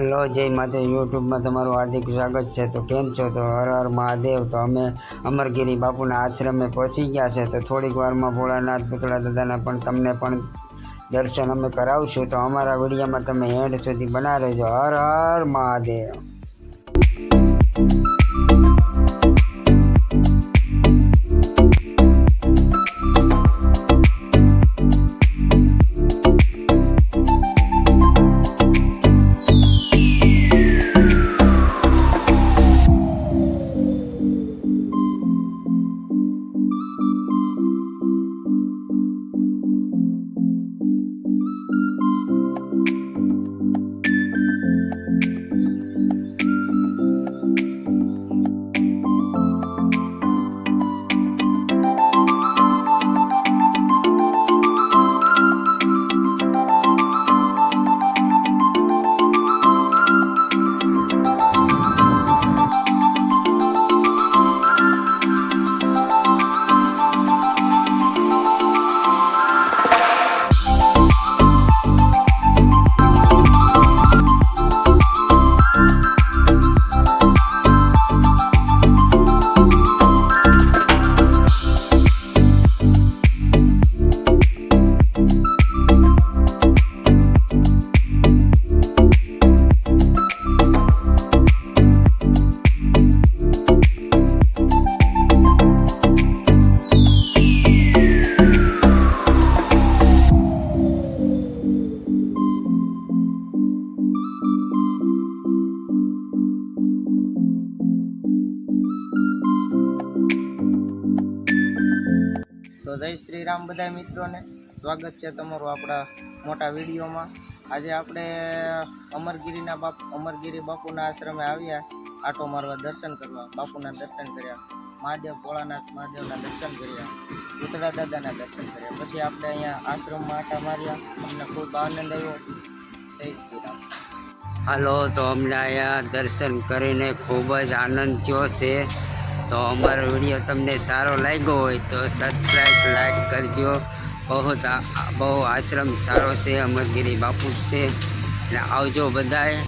હાલો જય માતા યુટ્યુબમાં તમારું હાર્દિક સ્વાગત છે। તો કેમ છો? તો હર હર મહાદેવ। તો અમે અમરગીરી બાપુના આશ્રમે પહોંચી ગયા છે। તો થોડીક વારમાં ભોળાનાથ પૂતળા દાદાના પણ તમને પણ દર્શન અમે કરાવશું। તો અમારા વિડીયોમાં તમે એન્ડ સુધી બના રહેજો। હર હર મહાદેવ। તો જય શ્રી રામ બધા મિત્રોને સ્વાગત છે તમારું આપણા મોટા વિડીયોમાં। આજે આપણે અમરગીરી બાપુના આશ્રમે આવ્યા, આટો મારવા, દર્શન કરવા, બાપુના દર્શન કર્યા, મહાદેવ ભોળાનાથ મહાદેવના દર્શન કર્યા, પૂતળા દાદાના દર્શન કર્યા। પછી આપણે અહીંયા આશ્રમમાં આટા માર્યા, અમને ખૂબ આનંદ આવ્યો। જય શ્રી રામ। હાલો તો અમને અહીંયા દર્શન કરીને ખૂબ જ આનંદ થયો છે। તો અમારો વિડીયો તમને સારો લાગ્યો હોય તો સબસ્ક્રાઈબ લાઈક કરજો। બહુ આશ્રમ સારો છે, અમરગીરી બાપુ છે, અને આવજો બધાએ।